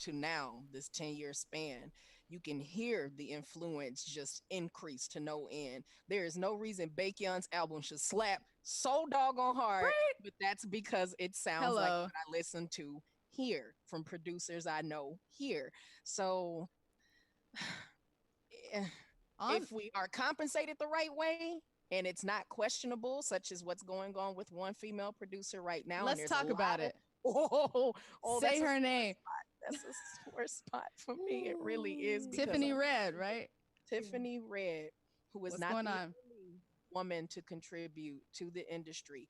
to now, this 10-year span, you can hear the influence just increase to no end. There is no reason Baekhyun's album should slap so doggone hard, Right? but that's because it sounds like Hello. what I listen to here from producers I know here. So eh, On if we are compensated the right way and it's not questionable, such as what's going on with one female producer right now, and let's there's a talk about lot of it. that's Say a her sore name. spot. That's a sore spot for me. It really is because Tiffany I'm Red, right? Tiffany Red, who is What's not going the on? only woman to contribute to the industry.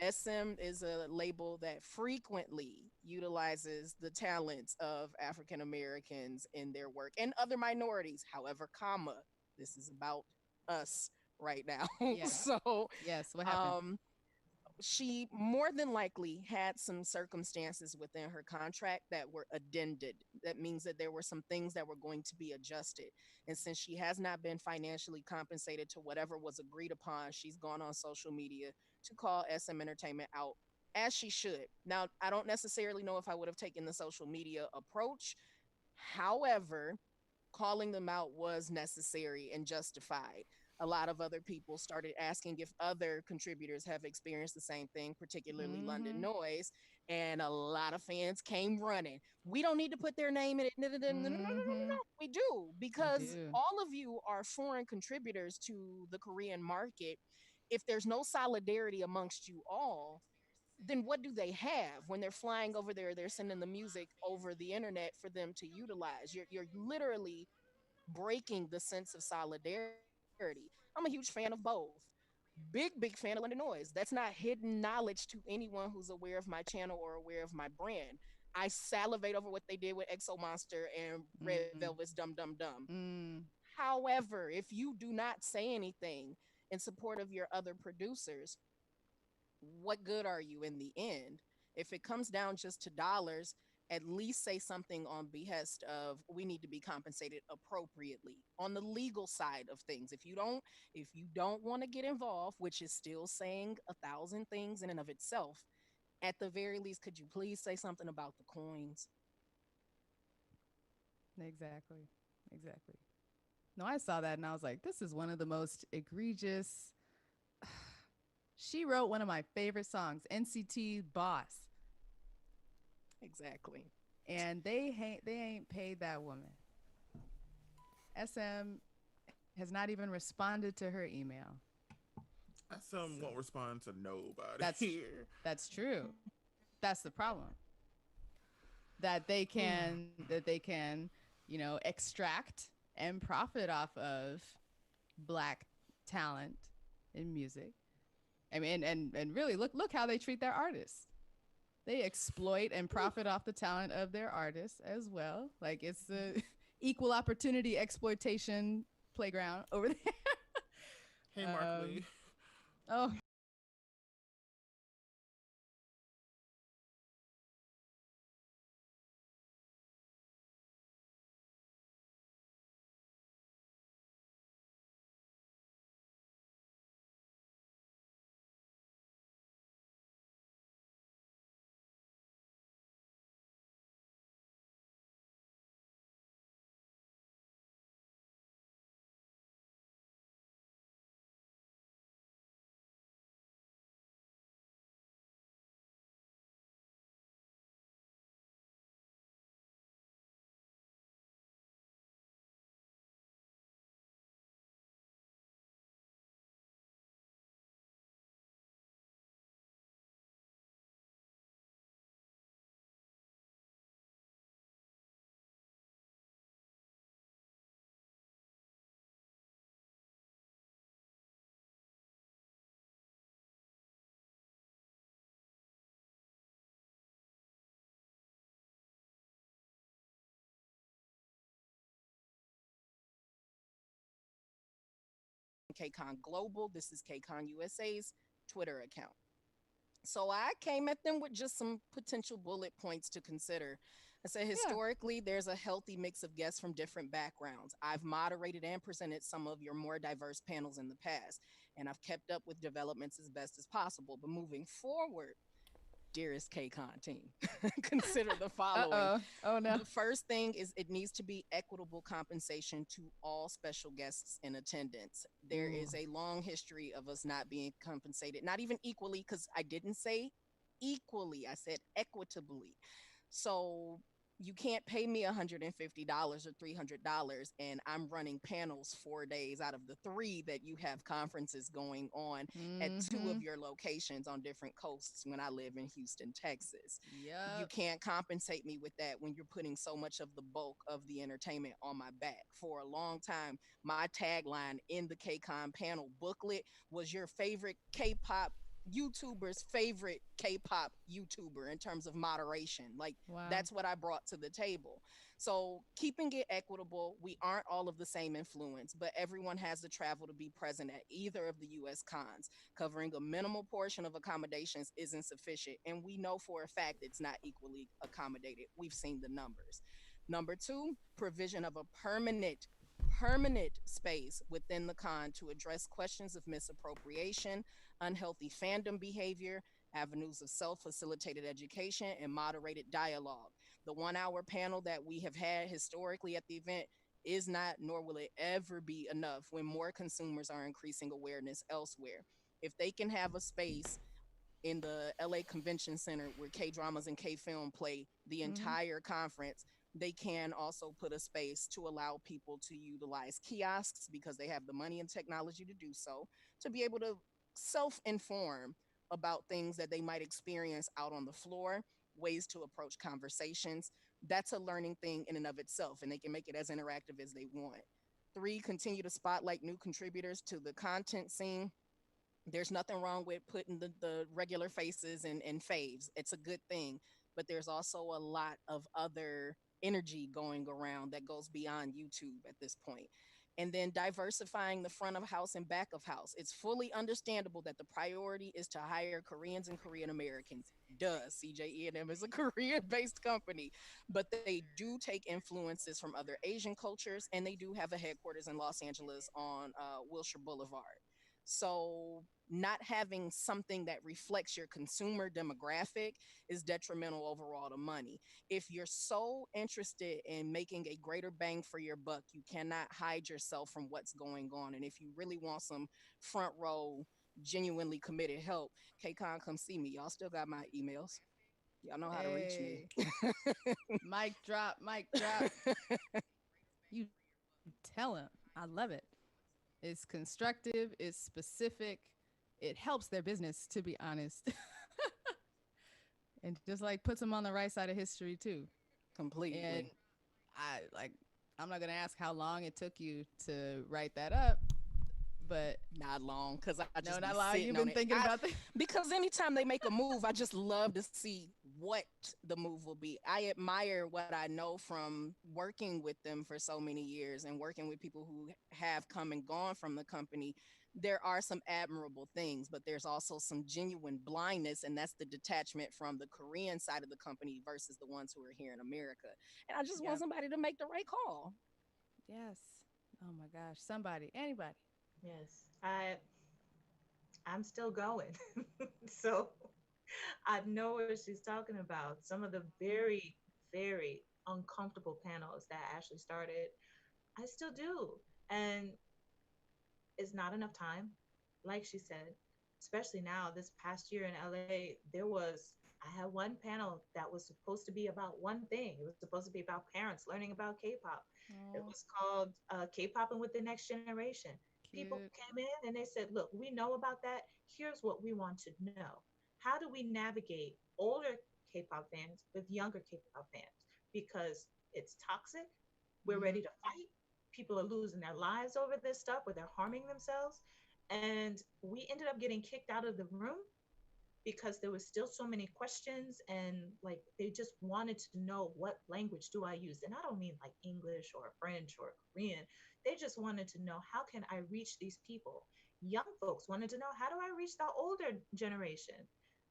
SM is a label that frequently utilizes the talents of African Americans in their work and other minorities. However, comma, this is about us right now. Yes. So, Yes. What happened? um, she more than likely had some circumstances within her contract that were addended. That means that there were some things that were going to be adjusted. And since she has not been financially compensated to whatever was agreed upon, she's gone on social media to call SM Entertainment out as she should. Now, I don't necessarily know if I would have taken the social media approach. However, calling them out was necessary and justified. A lot of other people started asking if other contributors have experienced the same thing, particularly London Mm-hmm. Noise, and a lot of fans came running. We don't need to put their name in it. No, no, no, no, no, no, no, Mm-hmm. no. We do, We because do. all of you are foreign contributors to the Korean market. If there's no solidarity amongst you all, then what do they have when they're flying over there? They're sending the music over the internet for them to utilize. You're literally breaking the sense of solidarity. I'm a huge fan of both. Big fan of London Noise. That's not hidden knowledge to anyone who's aware of my channel or aware of my brand. I salivate over what they did with Exo Monster and Red Mm. Velvet's Dum Dum Dum. Mm. However, if you do not say anything in support of your other producers, what good are you in the end? If it comes down just to dollars, at least say something on behest of we need to be compensated appropriately on the legal side of things. If you don't want to get involved, which is still saying a thousand things in and of itself, at the very least, could you please say something about the coins? Exactly. Exactly. No, I saw that and I was like, this is one of the most egregious. She wrote one of my favorite songs, NCT Boss, Exactly. and they ain't paid that woman. SM has not even responded to her email. Some So won't respond to nobody that's here. that's true. That's the problem. That they can extract and profit off of black talent in music. I mean, and really look how they treat their artists. They exploit and profit off the talent of their artists as well. Like it's the equal opportunity exploitation playground over there. Hey, Mark um, Lee. oh, KCON Global. This is KCON USA's Twitter account. So I came at them with just some potential bullet points to consider. I said, yeah. historically, there's a healthy mix of guests from different backgrounds. I've moderated and presented some of your more diverse panels in the past, and I've kept up with developments as best as possible. But moving forward, Dearest KCON team, consider the Uh following. oh. Oh no. The first thing is it needs to be equitable compensation to all special guests in attendance. There Ooh. is a long history of us not being compensated, not even equally, because I didn't say equally, I said equitably. So you can't pay me $150 or $300 and I'm running panels 4 days out of the three that you have conferences going on at two Mm-hmm. of your locations on different coasts when I live in Houston, Texas. You Yep. can't compensate me with that when you're putting so much of the bulk of the entertainment on my back. For a long time, my tagline in the KCON panel booklet was your favorite K-pop YouTuber's favorite K-pop YouTuber in terms of moderation. Like Wow. that's what I brought to the table. So, keeping it equitable, we aren't all of the same influence, but everyone has the travel to be present at either of the US cons. Covering a minimal portion of accommodations isn't sufficient, and we know for a fact it's not equally accommodated. We've seen the numbers. Number two, provision of a permanent space within the con to address questions of misappropriation, unhealthy fandom behavior, avenues of self facilitated education, and moderated dialogue. The 1 hour panel that we have had historically at the event is not, nor will it ever be enough when more consumers are increasing awareness elsewhere. If they can have a space in the LA Convention Center where K dramas and K film play the Mm-hmm. entire conference, they can also put a space to allow people to utilize kiosks because they have the money and technology to do so, to be able to self inform about things that they might experience out on the floor, ways to approach conversations. That's a learning thing in and of itself, and they can make it as interactive as they want. Three, continue to spotlight new contributors to the content scene. There's nothing wrong with putting the regular faces and faves. It's a good thing. But there's also a lot of other energy going around that goes beyond YouTube at this point. And then diversifying the front of house and back of house. It's fully understandable that the priority is to hire Koreans and Korean Americans. Duh, CJE&M is a Korean-based company, but they do take influences from other Asian cultures, and they do have a headquarters in Los Angeles on Wilshire Boulevard. So, not having something that reflects your consumer demographic is detrimental overall to money. If you're so interested in making a greater bang for your buck, you cannot hide yourself from what's going on. And if you really want some front row, genuinely committed help, KCON, come see me. Y'all still got my emails. Y'all know how to reach me. Hey. Mic drop. Mic drop. You tell him. I love it. It's constructive. It's specific. It helps their business, to be honest. And just like puts them on the right side of history too. And Completely. I like I'm not gonna ask how long it took you to write that up, but Not long, because I just no, be not long. sitting You've on been it. thinking about the Because anytime they make a move, I just love to see what the move will be. I admire what I know from working with them for so many years and working with people who have come and gone from the company. There are some admirable things, but there's also some genuine blindness, and that's the detachment from the Korean side of the company versus the ones who are here in America. And I just want Yep. somebody to make the right call. Yes. Oh my gosh. Somebody, anybody. Yes, I'm still going. So I know what she's talking about. Some of the very, very uncomfortable panels that Ashley started, I still do. And it's not enough time, like she said, especially now, this past year in LA, I had one panel that was supposed to be about one thing. It was supposed to be about parents learning about K-pop. It Oh, was called K-popping with the next generation. People cute. came in and they said, look, we know about that. Here's what we want to know. How do we navigate older K-pop fans with younger K-pop fans? Because it's toxic. We're Mm-hmm. ready to fight. People are losing their lives over this stuff where they're harming themselves. And we ended up getting kicked out of the room because there was still so many questions, and like they just wanted to know what language do I use. And I don't mean like English or French or Korean. They just wanted to know, how can I reach these people? Young folks wanted to know, how do I reach the older generation?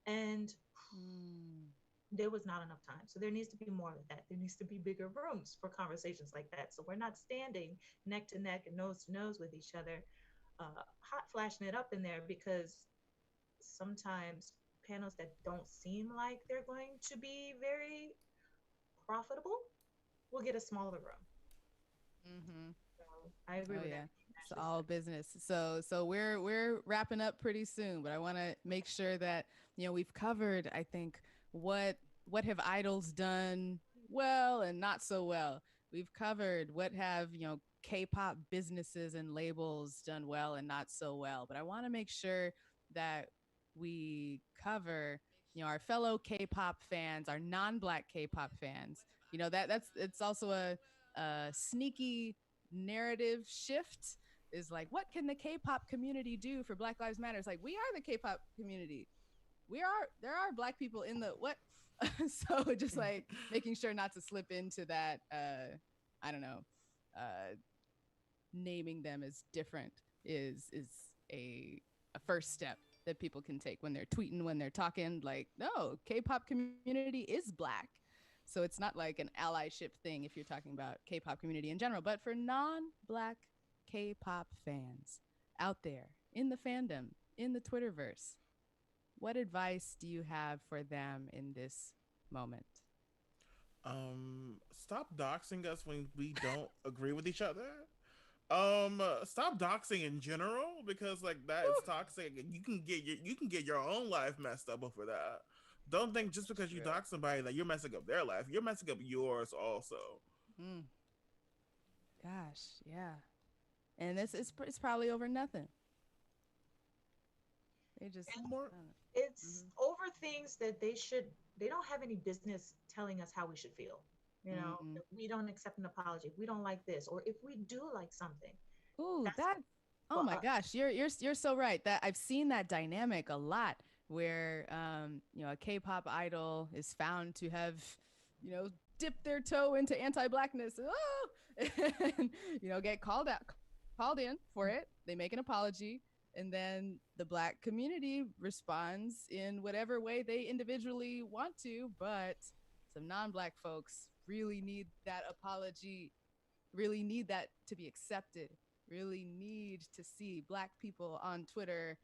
And Mm. there was not enough time. So there needs to be more of that. There needs to be bigger rooms for conversations like that. So we're not standing neck to neck and nose to nose with each other, hot flashing it up in there, because sometimes panels that don't seem like they're going to be very profitable will get a smaller room. Mm-hmm. So I agree Oh with yeah. everything It's Ashley all said. business. So we're wrapping up pretty soon, but I want to make sure that we've covered, I think, what what have idols done well and not so well. We've covered what have, K-pop businesses and labels done well and not so well. But I want to make sure that we cover, our fellow K-pop fans, our non-black K-pop fans. That's it's also a sneaky narrative shift is like, what can the K-pop community do for Black Lives Matter? It's like, we are the K-pop community. There are black people in the what? So just like making sure not to slip into that, I don't know, uh, naming them as different is a a first step that people can take when they're tweeting, when they're talking. Like, no, K-pop community is black. So it's not like an allyship thing if you're talking about K-pop community in general, but for non-black K-pop fans out there in the fandom, in the Twitterverse, what advice do you have for them in this moment? Stop doxing us when we don't agree with each other. Stop doxing in general because like that is toxic. And you can get your own life messed up over that. Don't think just It's because you true. dox somebody that you're messing up their life. You're messing up yours also. Mm, gosh, yeah. And this is it's probably over nothing. They just, And More I don't know. it's Mm-hmm. over things that they don't have any business telling us how we should feel. Mm-hmm. If we don't accept an apology, if we don't like this, or if we do like something, Ooh, that's that. for Oh my us. gosh, you're so right. That I've seen that dynamic a lot, where a K-pop idol is found to have, dipped their toe into anti-blackness. Oh, and get called in for it. They make an apology, and then the black community responds in whatever way they individually want to. But some non-black folks really need that apology, really need that to be accepted, really need to see black people on Twitter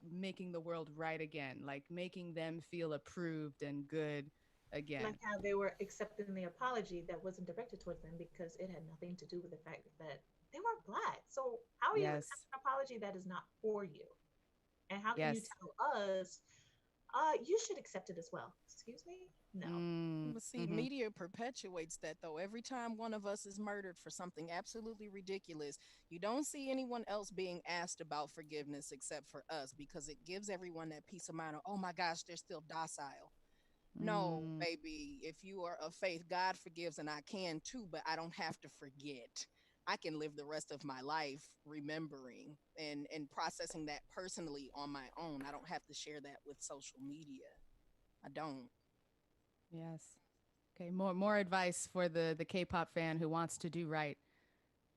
making the world right again, like making them feel approved and good again. Like how they were accepting the apology that wasn't directed towards them because it had nothing to do with the fact that they weren't black. So how are you Yes. accepting an apology that is not for you? And how can you Yes. tell us, you should accept it as well? Excuse me? No. Mm, But see, mm-hmm. media perpetuates that though. Every time one of us is murdered for something absolutely ridiculous, you don't see anyone else being asked about forgiveness except for us because it gives everyone that peace of mind of, oh my gosh, they're still docile. No, Mm, baby, if you are of faith, God forgives and I can too, but I don't have to forget. I can live the rest of my life remembering and processing that personally on my own. I don't have to share that with social media. I don't. yes. Okay, more advice for the K-pop fan who wants to do right.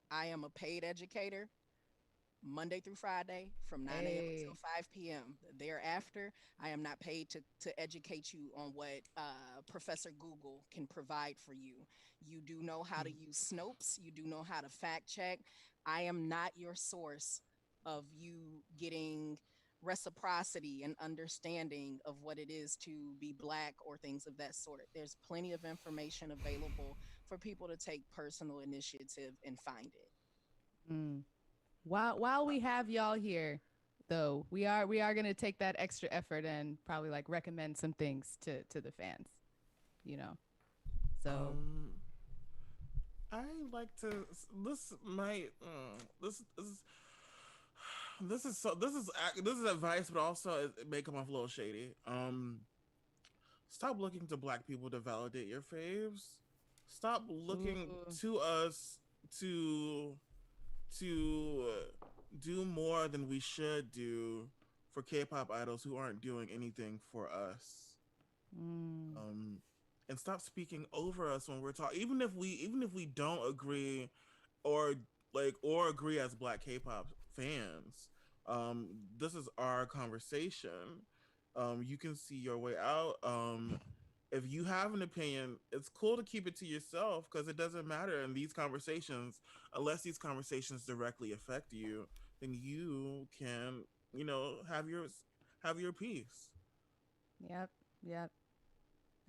I am a paid educator Monday through Friday from 9 a.m. until Hey. 5 p.m. Thereafter, I am not paid to educate you on what Professor Google can provide for you. You do know how to use Snopes, you do know how to fact check. I am not your source of you getting reciprocity and understanding of what it is to be black or things of that sort. There's plenty of information available for people to take personal initiative and find it. Mm. While we have y'all here, though, we are gonna take that extra effort and probably like recommend some things to the fans. You know, so um I like to this might this is advice, but also it may come off a little shady. Stop looking to black people to validate your faves. Stop looking ooh, to us to do more than we should do for K-pop idols who aren't doing anything for us. mm, Um, and stop speaking over us when we're talking. Even if we don't agree or or agree as black K-pop fans. This is our conversation. You can see your way out. If you have an opinion, it's cool to keep it to yourself because it doesn't matter in these conversations unless these conversations directly affect you. Then you can, have your peace. Yep. Yep.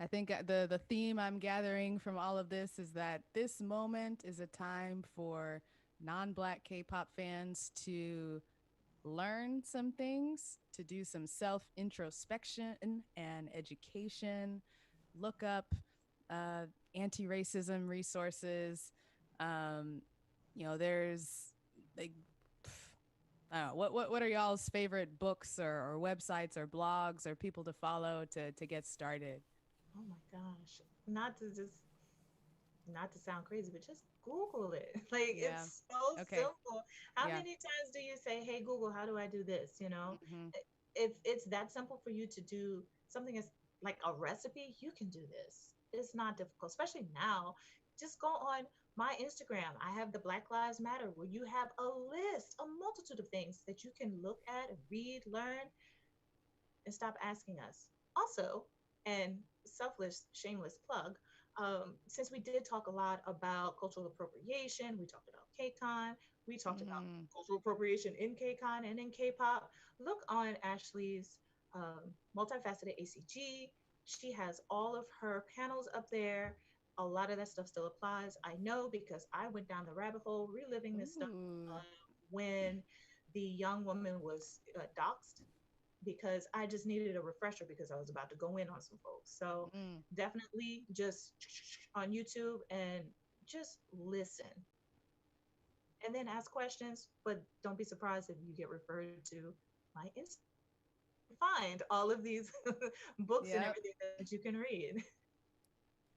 I think the theme I'm gathering from all of this is that this moment is a time for non-black K-pop fans to learn some things, to do some self-introspection and education, look up uh, anti-racism resources. Um, there's like I don't know, what are y'all's favorite books or websites or blogs or people to follow to get started? Oh my gosh. Not to sound crazy, but just Google it. Like Yeah. it's so Okay. simple. How Yeah. many times do you say, "Hey Google, how do I do this?" You know, Hmm. if it's that simple for you to do something as like a recipe, you can do this. It's not difficult, especially now. Just go on my Instagram. I have the Black Lives Matter where you have a list, a multitude of things that you can look at, read, learn, and stop asking us. Also, and selfless, shameless plug, since we did talk a lot about cultural appropriation, we talked about KCON, we talked about Hmm. cultural appropriation in KCON and in K-pop. Look on Ashley's multifaceted ACG. She has all of her panels up there. A lot of that stuff still applies. I know because I went down the rabbit hole reliving this stuff Ooh. when the young woman was doxxed because I just needed a refresher because I was about to go in on some folks. So Mm. definitely just on YouTube and just listen and then ask questions, but don't be surprised if you get referred to my Instagram where you can find all of these books and Yep. everything that you can read.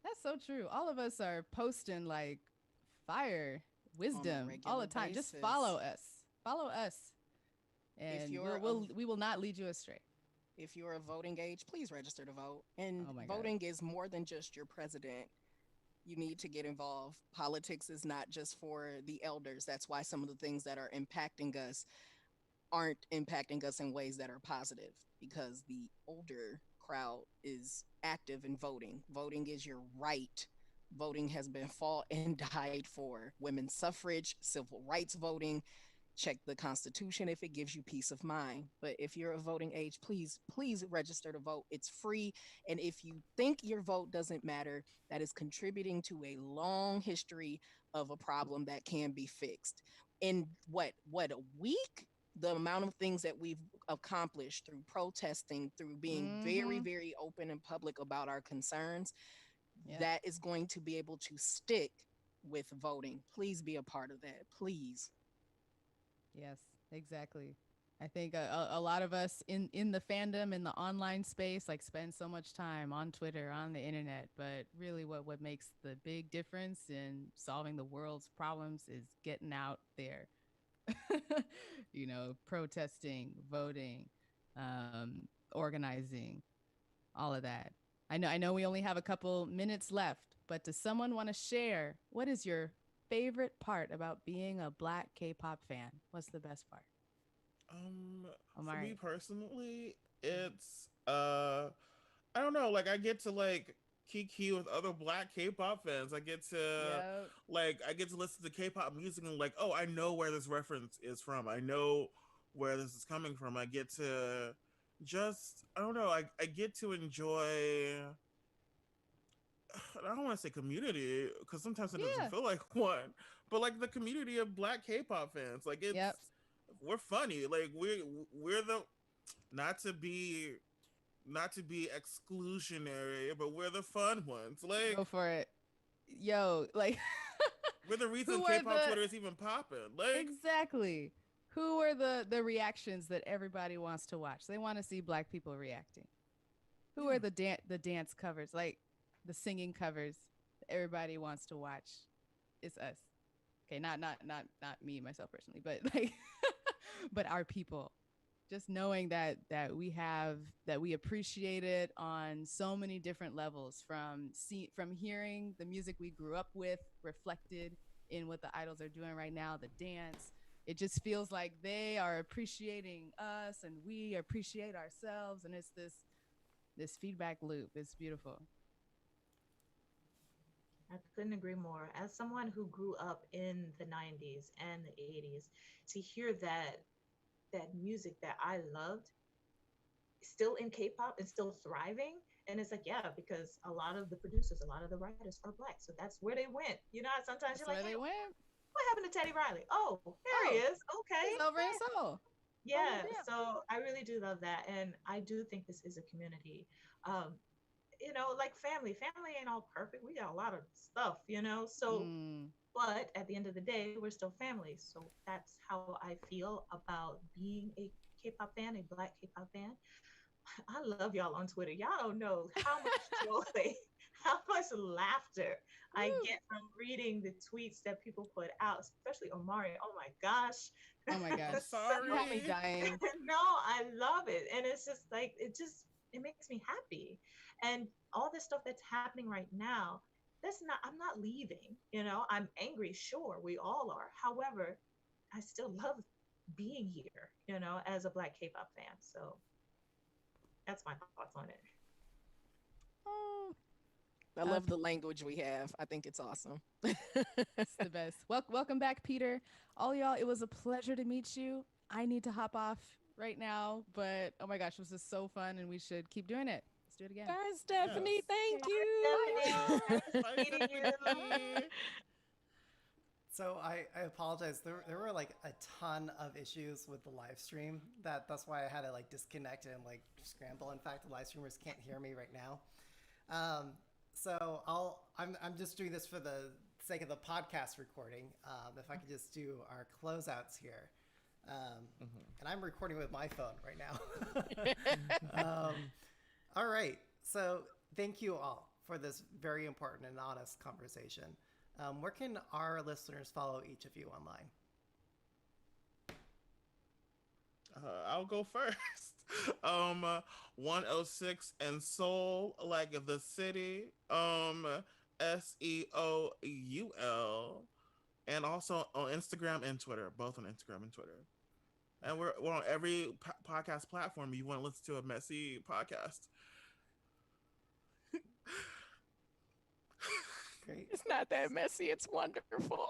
That's so true. All of us are posting like fire on a wisdom all regular the time. Just follow basis. us. Follow us, If and you're of we will not lead you astray. if you're of voting age, please register to vote. And Oh my god. voting is more than just your president. You need to get involved. Politics is not just for the elders. That's why some of the things that are impacting us aren't impacting us in ways that are positive because the older crowd is active in voting. Voting is your right. Voting has been fought and died for. Women's suffrage, civil rights voting. Check the Constitution if it gives you peace of mind. But if you're of voting age, please register to vote. It's free. And if you think your vote doesn't matter, that is contributing to a long history of a problem that can be fixed. In what a week? The amount of things that we've accomplished through protesting, through being very, Mm-hmm. very open and public about our concerns, Yep. that is going to be able to stick with voting. Please be a part of that. Please. Yes. Exactly. I think a lot of us in the fandom in the online space like spend so much time on Twitter on the internet, but really what makes the big difference in solving the world's problems is getting out there. Protesting, voting, organizing, all of that. I know we only have a couple minutes left, but does someone want to share what is your favorite part about being a black K-pop fan? What's the best part? Um, for me Omari. personally, it's I don't know, like I get to like kiki with other black K-pop fans. Yep. I get to listen to K-pop music and like, oh, I know where this reference is from. I know where this is coming from. I get to just I don't know, I get to enjoy I don't want to say community because sometimes it doesn't Yeah. feel like one, but like the community of black K-pop fans. Like Yep. we're funny. Like we're the not to be not to be exclusionary, but we're the fun ones. Go Like for it. Yo, like we're the reason who are K-pop the Twitter is even popping. Like exactly who are the reactions that everybody wants to watch? They want to see black people reacting. Who are yeah, the dance covers, like the singing covers that everybody wants to watch? It's us. Okay, not me myself personally, but like but our people. Just knowing that we appreciate it on so many different levels from hearing the music we grew up with reflected in what the idols are doing right now, the dance. It just feels like they are appreciating us and we appreciate ourselves, and it's this feedback loop. It's beautiful. I couldn't agree more. As someone who grew up in the 90s and the 80s, to hear that music that I loved still in K-pop and still thriving. And it's like, yeah, because a lot of the producers, a lot of the writers are black, so that's where they went. Sometimes you're That's like, where hey, they went. what happened to Teddy Riley? Oh, there he Oh, is. Okay, he's over in Seoul. Oh well, yeah. damn. So I really do love that, and I do think this is a community. Um, like family. Family ain't all perfect. We got a lot of stuff, So, Mm. but at the end of the day, we're still family. So that's how I feel about being a K-pop fan, a Black K-pop fan. I love y'all on Twitter. Y'all don't know how much joy, how much laughter I Woo. get from reading the tweets that people put out, especially Omari. Oh my gosh. Oh my I'm gosh, So, you had me sorry. dying. no, I love it. And it's just like, it makes me happy. And all this stuff that's happening right now, I'm not leaving. I'm angry. Sure, we all are. However, I still love being here, as a Black K-pop fan. So that's my thoughts on it. Oh, I love the language we have. I think it's awesome. it's the best. Welcome back, Peter. All y'all, it was a pleasure to meet you. I need to hop off right now, but oh my gosh, this was so fun, and we should keep doing it. Let's do it again. Bye, Yes. Stephanie. Thank Okay. you. Stephanie, Bye, nice Bye, meeting you. Stephanie. So I apologize. There were like a ton of issues with the live stream. That's why I had to like disconnect and like scramble. In fact, the live streamers can't hear me right now. So I'm just doing this for the sake of the podcast recording. If I could just do our closeouts here. And I'm recording with my phone right now. All right. So thank you all for this very important and honest conversation. Where can our listeners follow each of you online? I'll go first. 106 and Seoul, like the city. Seoul, and also on Instagram and Twitter, both on Instagram and Twitter. And we're on every podcast platform. You want to listen to a messy podcast? Great. It's not that messy. It's wonderful.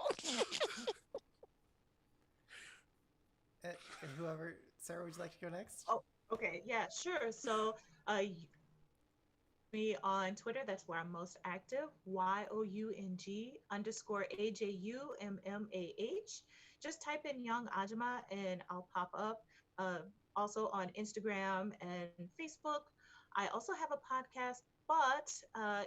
Whoever, Sarah, would you like to go next? Oh, okay. Yeah, sure. So, me on Twitter. That's where I'm most active. YOUNG_AJUMMAH. Just type in Young Ajima and I'll pop up. Uh, Also on Instagram and Facebook. I also have a podcast, but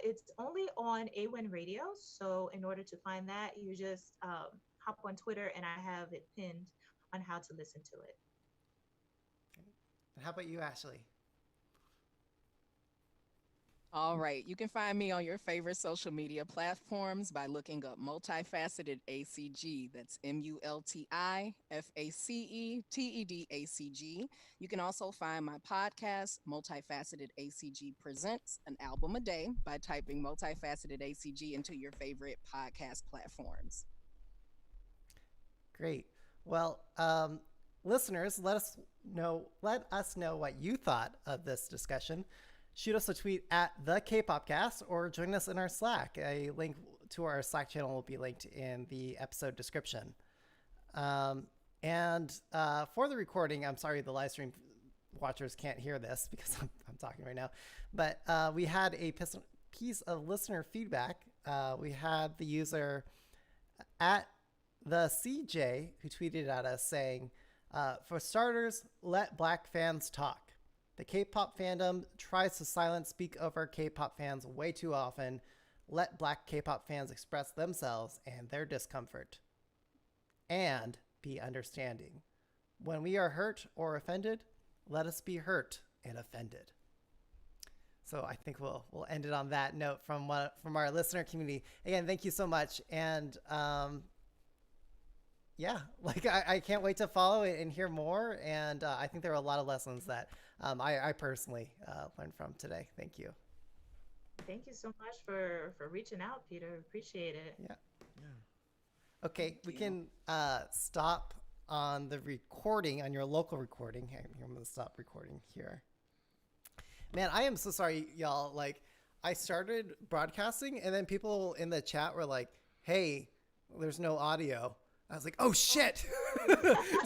it's only on AWIN Radio. So in order to find that, you just hop on Twitter and I have it pinned on how to listen to it. And how about you, Ashley? All right. You can find me on your favorite social media platforms by looking up Multifaceted ACG. That's MultiFaceted ACG. You can also find my podcast, Multifaceted ACG Presents an Album a Day, by typing Multifaceted ACG into your favorite podcast platforms. Great. Well, listeners, Let us know what you thought of this discussion. Shoot us a tweet at the Kpopcast or join us in our Slack. A link to our Slack channel will be linked in the episode description. And for the recording, I'm sorry the live stream watchers can't hear this because I'm talking right now. But we had a piece of listener feedback. We had the user at the CJ who tweeted at us saying, for starters, let Black fans talk. The K-pop fandom tries to silence speak over K-pop fans way too often. Let Black K-pop fans express themselves and their discomfort. And be understanding. When we are hurt or offended, let us be hurt and offended. So I think we'll end it on that note from our listener community. Again, thank you so much. And yeah, like I can't wait to follow it and hear more. And I think there are a lot of lessons that I personally learned from today. Thank you. Thank you so much for reaching out, Peter. Appreciate it. Yeah. Yeah. Okay, we can stop on the recording, on your local recording. Hey, I'm going to stop recording here. Man, I am so sorry, y'all. Like, I started broadcasting, and then people in the chat were like, hey, there's no audio. I was like, oh shit.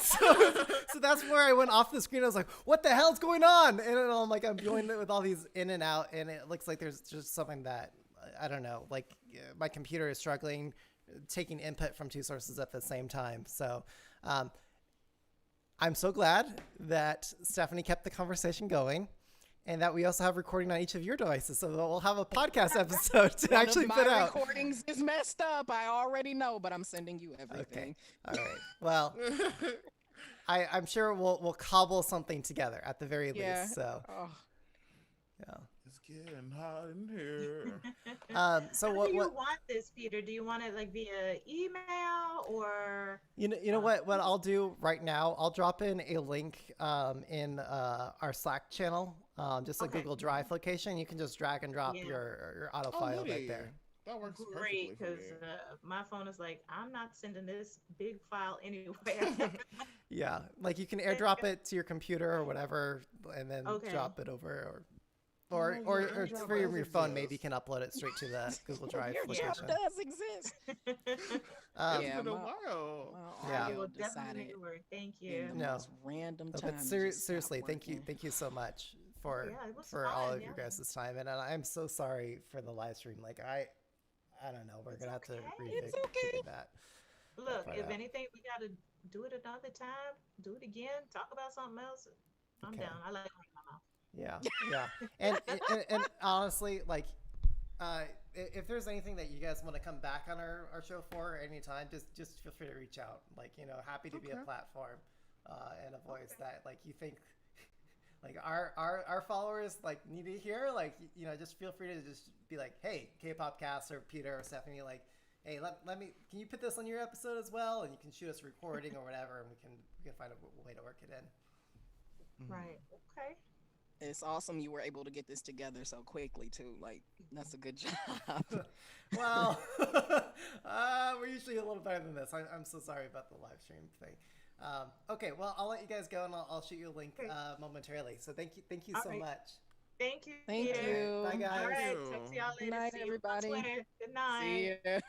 so that's where I went off the screen. I was like, what the hell's going on? And then I'm like, I'm going with all these in and out, and it looks like there's just something that, I don't know, like my computer is struggling, taking input from two sources at the same time. So I'm so glad that Stephanie kept the conversation going. And that we also have recording on each of your devices, so we'll have a podcast episode to actually put out. My recordings is messed up. I already know, but I'm sending you everything. Okay. All right. Well, I'm sure we'll cobble something together at the very least. So, yeah. It's getting hot in here. So How do you want this, Peter? Do you want it like via email or? You know what I'll do right now? I'll drop in a link in our Slack channel, just a Google Drive location. You can just drag and drop your auto file right there. That works great because my phone is like, I'm not sending this big file anywhere. Yeah, like you can airdrop it to your computer or whatever, and then drop it over, or for your phone, maybe you can upload it straight to the Google Drive location. It does exist. It's been a while. I will definitely work. Thank you. No, random but time. seriously, thank you so much for all of your guys' time, and I'm so sorry for the live stream. Like I don't know, we're gonna have to review that. Look, if anything, we gotta do it another time. Do it again. Talk about something else. I'm down. I like my mouth. Yeah. And honestly, like, if there's anything that you guys want to come back on our show for anytime, just feel free to reach out. Like, happy to be a platform and a voice that, like, you think, like, our followers, like, need to hear. Like, just feel free to just be like, hey, Kpopcast or Peter or Stephanie, like, hey, can you put this on your episode as well? And you can shoot us a recording or whatever, and we can find a way to work it in. Right. Okay. It's awesome you were able to get this together so quickly too. Like, that's a good job. Well, we're usually a little better than this. I'm so sorry about the live stream thing. Okay, well, I'll let you guys go, and I'll shoot you a link momentarily. So thank you so much. Thank you. Thank you. Bye, guys. All right. Talk to y'all later. Good night, See you on everybody. Twitter. Good night. See ya.